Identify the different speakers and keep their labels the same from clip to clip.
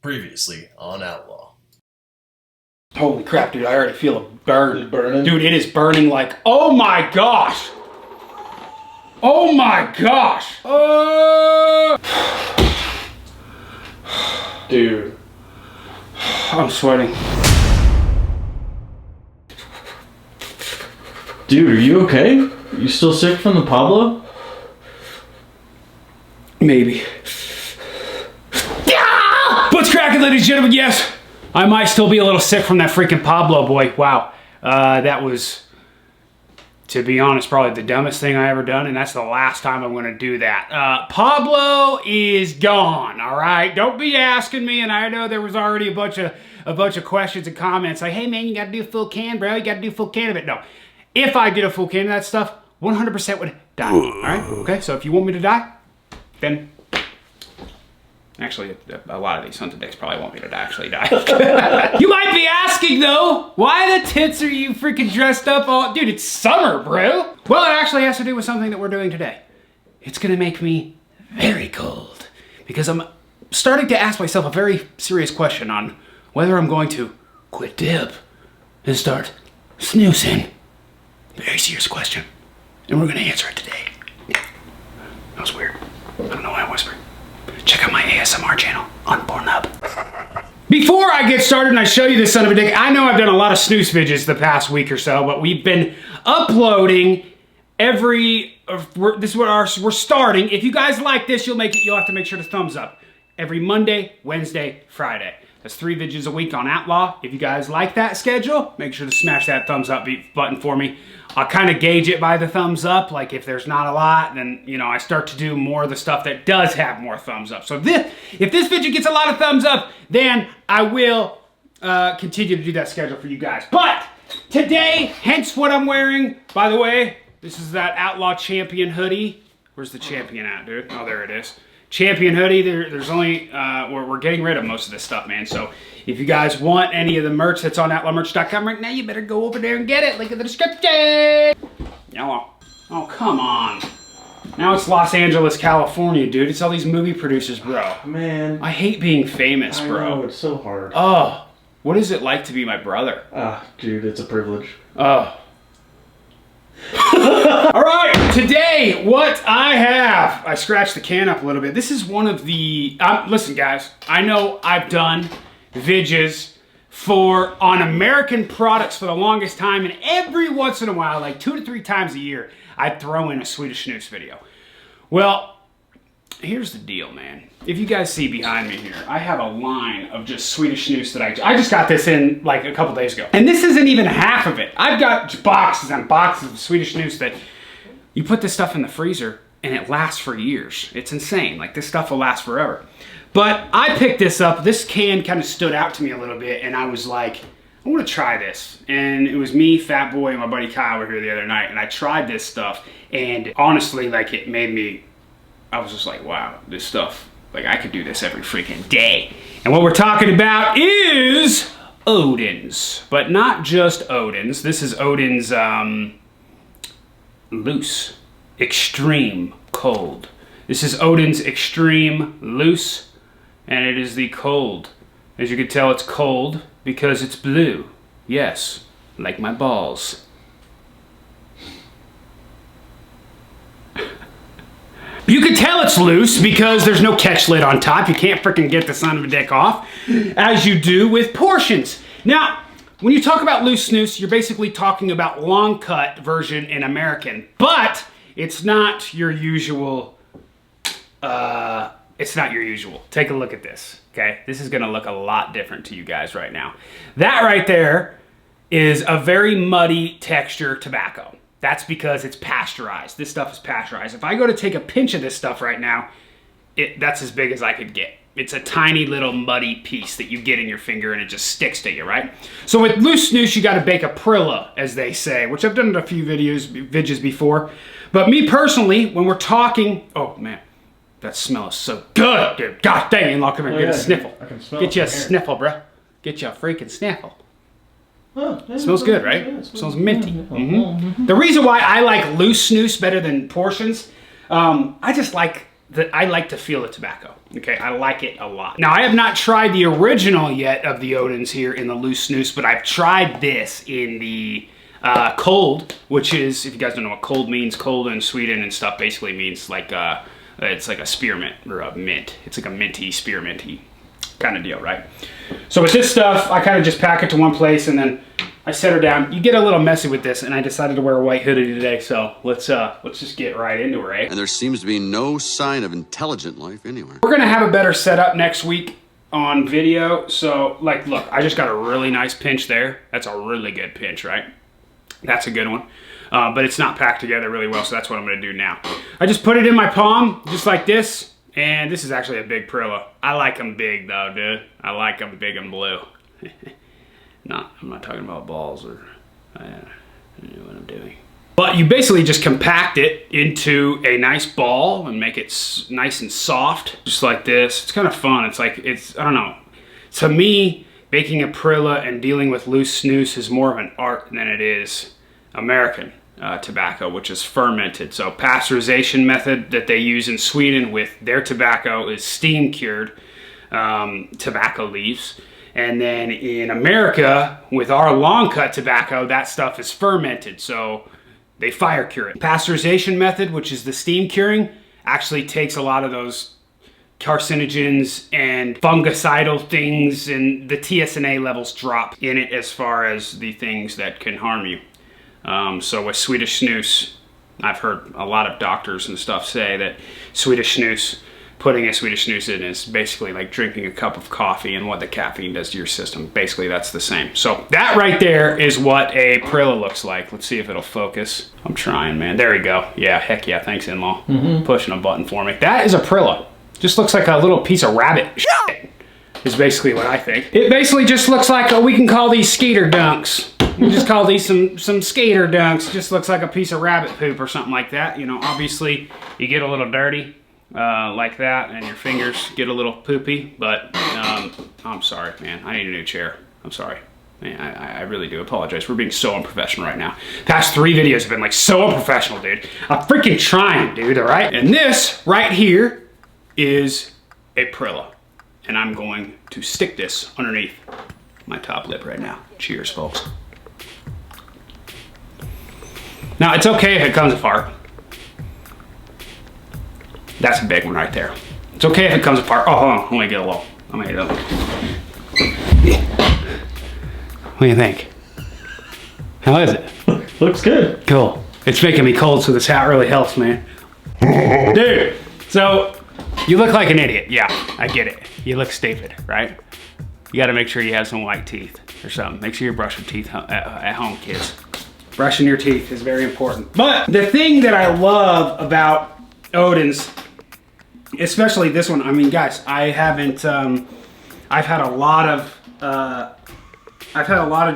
Speaker 1: Previously on Outlaw.
Speaker 2: Holy crap, dude, I already feel a burn.
Speaker 3: Is it burning?
Speaker 2: Dude, it is burning like, oh my gosh! Oh my gosh!
Speaker 3: Dude.
Speaker 2: I'm sweating.
Speaker 3: Dude, are you okay? Are you still sick from the Pablo?
Speaker 2: Maybe. What's cracking, ladies and gentlemen? Yes, I might still be a little sick from that freaking Pablo, boy. Wow. That was, to be honest, probably the dumbest thing I ever done, and that's the last time I'm going to do that. Pablo is gone, all right? Don't be asking me, and I know there was already a bunch of questions and comments like, hey, man, you got to do a full can, bro. You got to do a full can of it. No. If I did a full can of that stuff, 100% would die, all right? Okay, so if you want me to die, then... Actually, a lot of these hunted dicks probably want me to actually die. You might be asking, though, why the tits are you freaking dressed up all... Dude, it's summer, bro. Well, it actually has to do with something that we're doing today. It's gonna make me very cold. Because I'm starting to ask myself a very serious question on whether I'm going to quit dip and start snoozing. Very serious question. And we're gonna answer it today. That was weird. I don't know why I whispered. Check out my ASMR channel on Pornhub. Before I get started and I show you this son of a dick, I know I've done a lot of snooze vidges the past week or so, but we've been uploading every, this is what we're starting. If you guys like this, you'll have to make sure to thumbs up. Every Monday, Wednesday, Friday. That's 3 vidges a week on Outlaw. If you guys like that schedule, make sure to smash that thumbs up button for me. I'll kind of gauge it by the thumbs up. Like if there's not a lot, then you know I start to do more of the stuff that does have more thumbs up. So if this video gets a lot of thumbs up, then I will continue to do that schedule for you guys. But today, hence what I'm wearing. By the way, this is that Outlaw Champion hoodie. Where's the Champion at, dude? Oh, there it is. Champion hoodie. There's only we're getting rid of most of this stuff, man. So if you guys want any of the merch that's on outlawmerch.com right now, you better go over there and get it. Link in the description. Oh, come on. Now it's Los Angeles, California, dude. It's all these movie producers, bro.
Speaker 3: Man.
Speaker 2: I hate being famous, bro.
Speaker 3: I know, it's so hard.
Speaker 2: Oh, what is it like to be my brother?
Speaker 3: Dude, it's a privilege.
Speaker 2: Oh. All right, today what I have, I scratched the can up a little bit. This is one of the, listen guys, I know I've done vidges on American products for the longest time, and every once in a while, like 2 to 3 times a year, I'd throw in a Swedish Snus video. Well, here's the deal, man. If you guys see behind me here, I have a line of just Swedish Snus that I just got this in like a couple days ago. And this isn't even half of it. I've got boxes and boxes of Swedish Snus that you put this stuff in the freezer and it lasts for years. It's insane. Like this stuff will last forever. But I picked this up. This can kind of stood out to me a little bit and I was like, I want to try this. And it was me, Fat Boy, and my buddy Kyle were here the other night and I tried this stuff and honestly, like it made me, I was just like, wow, this stuff, like I could do this every freaking day. And what we're talking about is Odins, but not just Odins. This is Odins Loose Extreme Cold. This is Odins Extreme Loose, and it is the cold. As you can tell, it's cold because it's blue. Yes, like my balls. You can tell it's loose because there's no catch lid on top. You can't freaking get the son of a dick off, as you do with portions. Now, when you talk about loose snus, you're basically talking about long cut version in American, but it's not your usual, Take a look at this, okay? This is gonna look a lot different to you guys right now. That right there is a very muddy texture tobacco. That's because it's pasteurized. This stuff is pasteurized. If I go to take a pinch of this stuff right now, that's as big as I could get. It's a tiny little muddy piece that you get in your finger and it just sticks to you, right? So with loose snus, you gotta bake a Prilla, as they say, which I've done in a few vidges before. But me personally, when we're talking, oh man, that smell is so good, dude. God dang, Lock, come here, get a sniffle.
Speaker 3: I can smell
Speaker 2: Get you a
Speaker 3: it from here.
Speaker 2: sniffle, bruh. Get you a freaking sniffle.
Speaker 3: Oh, yeah,
Speaker 2: It smells good, right?
Speaker 3: Yeah,
Speaker 2: It smells minty. The reason why I like loose snus better than portions, I just like I like to feel the tobacco. Okay, I like it a lot. Now, I have not tried the original yet of the Odins here in the loose snus, but I've tried this in the cold, which is, if you guys don't know what cold means, cold in Sweden and stuff basically means like it's like a spearmint or a mint. It's like a minty, spearminty kind of deal, right? So with this stuff, I kind of just pack it to one place and then I set her down. You get a little messy with this, and I decided to wear a white hoodie today, so let's just get right into it, right?
Speaker 4: And there seems to be no sign of intelligent life anywhere.
Speaker 2: We're gonna have a better setup next week on video. So, like, look, I just got a really nice pinch there. That's a really good pinch, right? That's a good one. But it's not packed together really well, so that's what I'm gonna do now. I just put it in my palm, just like this, and this is actually a big Perilla. I like them big, though, dude. I like them big and blue. I'm not talking about balls or I don't know what I'm doing. But you basically just compact it into a nice ball and make it nice and soft, just like this. It's kind of fun. It's like, I don't know. To me, baking a Perilla and dealing with loose snus is more of an art than it is American tobacco, which is fermented. So pasteurization method that they use in Sweden with their tobacco is steam cured tobacco leaves. And then in America, with our long cut tobacco, that stuff is fermented, so they fire cure it. Pasteurization method, which is the steam curing, actually takes a lot of those carcinogens and fungicidal things, and the TSNA levels drop in it as far as the things that can harm you. So with Swedish snus, I've heard a lot of doctors and stuff say that Swedish snus, putting a Swedish snus in is basically like drinking a cup of coffee and what the caffeine does to your system. Basically, that's the same. So that right there is what a Perilla looks like. Let's see if it'll focus. I'm trying, man. There we go. Yeah, heck yeah. Thanks, in-law. Pushing a button for me. That is a Perilla. Just looks like a little piece of rabbit shit, is basically what I think. It basically just looks like, we can call these skater dunks. We just call these some skater dunks. Just looks like a piece of rabbit poop or something like that. You know, obviously, you get a little dirty. Like that, and your fingers get a little poopy, but I'm sorry, man. I need a new chair. I'm sorry. Man, I really do apologize. We're being so unprofessional right now. Past 3 videos have been like so unprofessional, dude. I'm freaking trying, dude, all right? And this right here is a Perilla, and I'm going to stick this underneath my top lip right now. Cheers, folks. Now, it's okay if it comes apart. That's a big one right there. It's okay if it comes apart. Oh, hold on. I'm gonna get a little. I'm gonna get a little. What do you think? How is it?
Speaker 3: Looks good.
Speaker 2: Cool. It's making me cold, so this hat really helps, man. Dude, so you look like an idiot. Yeah, I get it. You look stupid, right? You gotta make sure you have some white teeth or something. Make sure you brush your teeth at home, kids. Brushing your teeth is very important. But the thing that I love about Odins, especially this one, I mean, guys, I haven't, I've had a lot of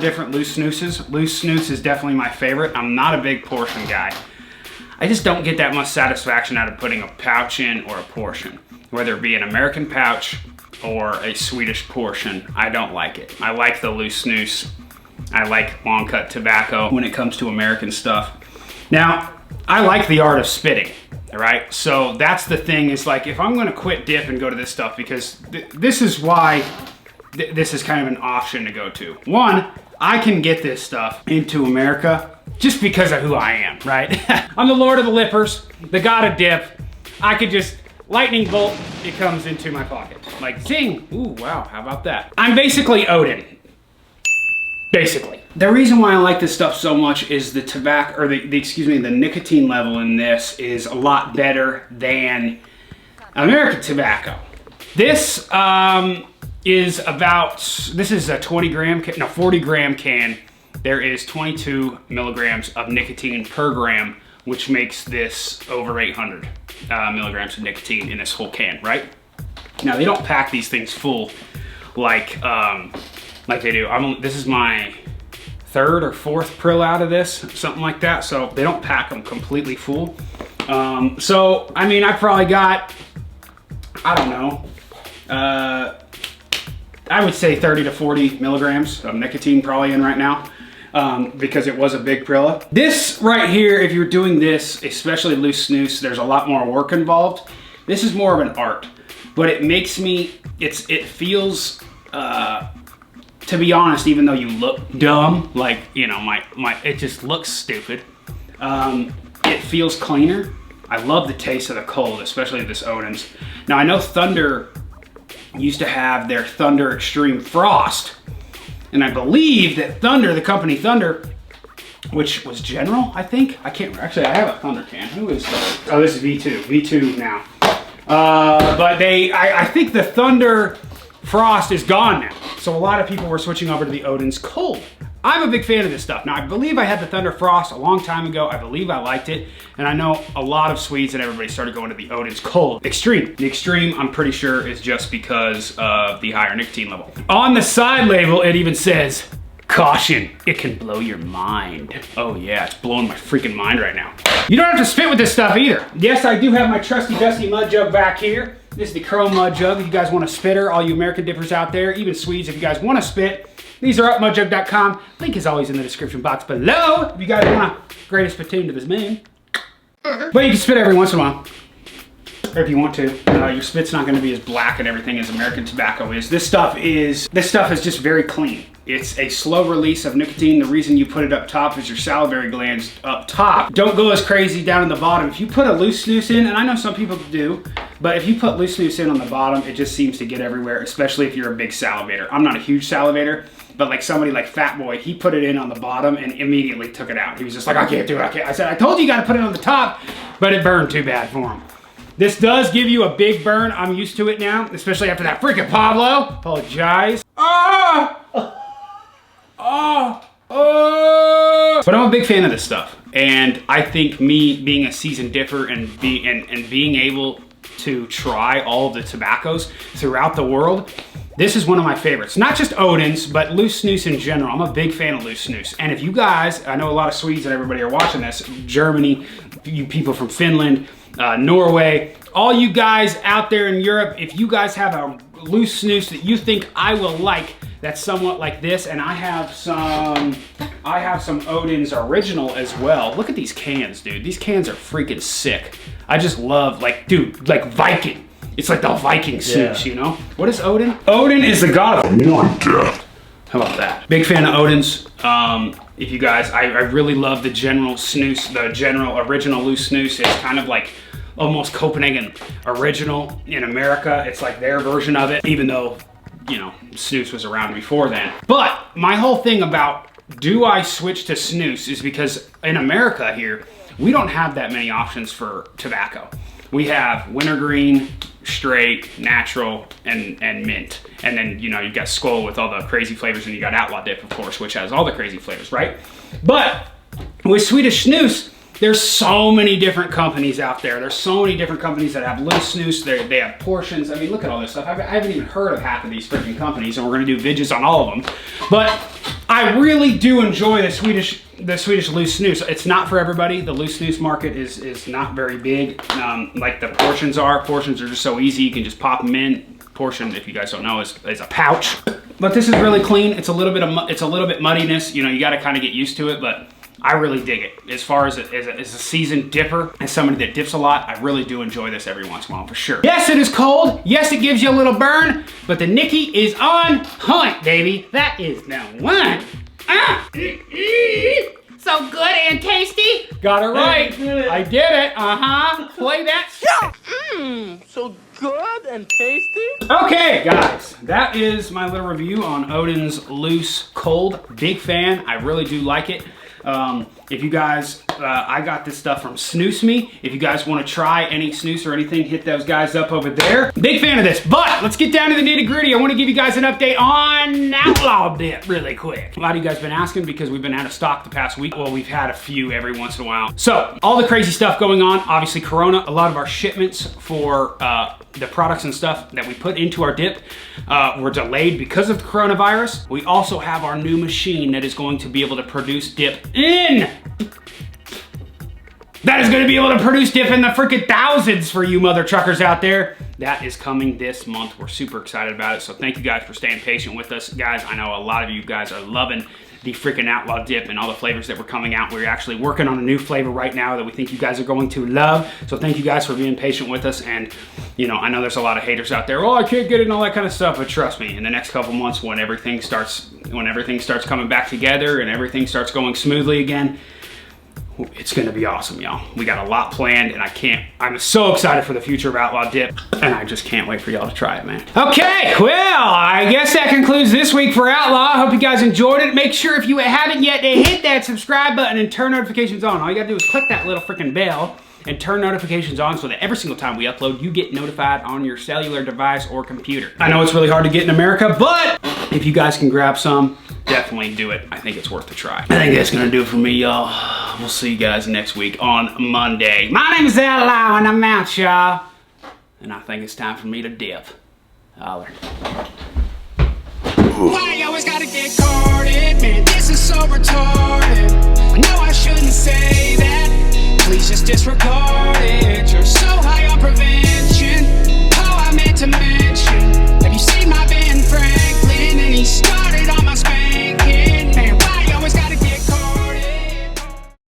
Speaker 2: different loose snoozes. Loose snooze is definitely my favorite. I'm not a big portion guy. I just don't get that much satisfaction out of putting a pouch in or a portion. Whether it be an American pouch or a Swedish portion, I don't like it. I like the loose snooze. I like long cut tobacco when it comes to American stuff. Now, I like the art of spitting. All right, so that's the thing, is like, if I'm gonna quit dip and go to this stuff, because this is why this is kind of an option to go to. One, I can get this stuff into America just because of who I am, right? I'm the Lord of the Lippers, the God of dip. I could just lightning bolt, it comes into my pocket. Like, zing, ooh, wow, how about that? I'm basically Odin. Basically. The reason why I like this stuff so much is the tobacco, or the nicotine level in this is a lot better than American tobacco. This is a 40 gram can. There is 22 milligrams of nicotine per gram, which makes this over 800 milligrams of nicotine in this whole can, right? Now, they don't pack these things full like they do. This is my 3rd or 4th Perilla out of this, something like that. So they don't pack them completely full. So, I mean, I probably got, I don't know, I would say 30 to 40 milligrams of nicotine probably in right now, because it was a big Perilla. This right here, if you're doing this, especially loose snus, there's a lot more work involved. This is more of an art, but it makes me, it feels, to be honest, even though you look dumb, like, you know, it just looks stupid. It feels cleaner. I love the taste of the cold, especially this Odins. Now I know Thunder used to have their Thunder Extreme Frost, and I believe that Thunder, the company Thunder, which was General, I think. I can't remember. Actually, I have a Thunder can. Who is that? Oh, this is V2. V2 now. But I think the Thunder Frost is gone now. So a lot of people were switching over to the Odin's Cold. I'm a big fan of this stuff. Now, I believe I had the Thunder Frost a long time ago. I believe I liked it. And I know a lot of Swedes and everybody started going to the Odin's Cold Extreme. The Extreme, I'm pretty sure, is just because of the higher nicotine level. On the side label, it even says, caution, it can blow your mind. Oh yeah, it's blowing my freaking mind right now. You don't have to spit with this stuff either. Yes, I do have my trusty dusty mud jug back here. This is the Chrome Mud Jug. If you guys want a spitter, all you American dippers out there, even Swedes, if you guys want to spit, these are up mudjug.com. Link is always in the description box below. If you guys want to grade a spittoon to this moon. But you can spit every once in a while. Or if you want to. Your spit's not going to be as black and everything as American tobacco is. This stuff is just very clean. It's a slow release of nicotine. The reason you put it up top is your salivary glands up top don't go as crazy down in the bottom. If you put a loose snus in, and I know some people do, but if you put loose snus in on the bottom, it just seems to get everywhere, especially if you're a big salivator. I'm not a huge salivator, but like somebody like Fat Boy, he put it in on the bottom and immediately took it out. He was just like, I can't do it, I can't. I said, I told you you gotta put it on the top, but it burned too bad for him. This does give you a big burn. I'm used to it now, especially after that freaking Pablo. Apologize. Ah! Oh! Oh! But I'm a big fan of this stuff. And I think me being a seasoned dipper and being able to try all of the tobaccos throughout the world, this is one of my favorites. Not just Odin's, but loose snus in general. I'm a big fan of loose snus. And if you guys, I know a lot of Swedes and everybody are watching this, Germany, you people from Finland, Norway, all you guys out there in Europe, if you guys have a loose snus that you think I will like, that's somewhat like this, and I have some Odin's original as well. Look at these cans, dude. These cans are freaking sick. I just love, like, dude, like Viking. It's like the Viking snus, you know? What is Odin? Odin is the god of death. How about that? Big fan of Odin's. If you guys, I really love the General snus, the General original loose snus. It's kind of like almost Copenhagen original in America. It's like their version of it, even though, you know, snus was around before then. But my whole thing about do I switch to snus is because in America here, we don't have that many options for tobacco. We have wintergreen, straight, natural, and mint. And then, you know, you've got Skull with all the crazy flavors, and you got Outlaw Dip, of course, which has all the crazy flavors, right? But with Swedish snus, there's so many different companies out there. There's so many different companies that have loose snus. They have portions. I mean, look at all this stuff. I haven't even heard of half of these freaking companies, and we're gonna do vidges on all of them. But I really do enjoy the Swedish loose snus. It's not for everybody. The loose snus market is not very big, like the portions are. Portions are just so easy. You can just pop them in. Portion, if you guys don't know, is a pouch. But this is really clean. It's a little bit muddiness. You know, you got to kind of get used to it, but I really dig it. As far as a seasoned dipper, as somebody that dips a lot, I really do enjoy this every once in a while, for sure. Yes, it is cold. Yes, it gives you a little burn, but the Nicky is on point, baby. That is the one. So good and tasty. Got it right. I did it. Play that.
Speaker 5: So good and tasty.
Speaker 2: Okay, guys, that is my little review on Odin's Loose Cold. Big fan. I really do like it. If you guys, I got this stuff from Snus Me. If you guys want to try any snus or anything, hit those guys up over there. Big fan of this, but let's get down to the nitty gritty. I want to give you guys an update on Outlaw Dip really quick. A lot of you guys have been asking because we've been out of stock the past week. Well, we've had a few every once in a while. So all the crazy stuff going on, obviously Corona, a lot of our shipments for the products and stuff that we put into our dip were delayed because of the coronavirus. We also have our new machine that is going to be able to produce dip in. That is going to be able to produce dip in the freaking thousands for you mother truckers out there. That is coming this month. We're super excited about it. So thank you guys for staying patient with us. Guys, I know a lot of you guys are loving the freaking Outlaw dip and all the flavors that were coming out. We're actually working on a new flavor right now that we think you guys are going to love. So thank you guys for being patient with us. And you know, I know there's a lot of haters out there. Oh, I can't get it and all that kind of stuff. But trust me, in the next couple months, when everything starts coming back together and everything starts going smoothly again, it's gonna be awesome, y'all. We got a lot planned, and I'm so excited for the future of Outlaw Dip, and I just can't wait for y'all to try it, man. Okay, well, I guess that concludes this week for Outlaw. I hope you guys enjoyed it. Make sure if you haven't yet to hit that subscribe button and turn notifications on. All you gotta do is click that little freaking bell and turn notifications on so that every single time we upload, you get notified on your cellular device or computer. I know it's really hard to get in America, but if you guys can grab some, definitely do it. I think it's worth a try. I think that's gonna do it for me, y'all. We'll see you guys next week on Monday. My name is Outlaw, and I'm out, y'all. And I think it's time for me to dip. Holler. Why you always gotta get carded? Man, this is so retarded. I know I shouldn't say that. Please just disregard it. You're so high on prevention.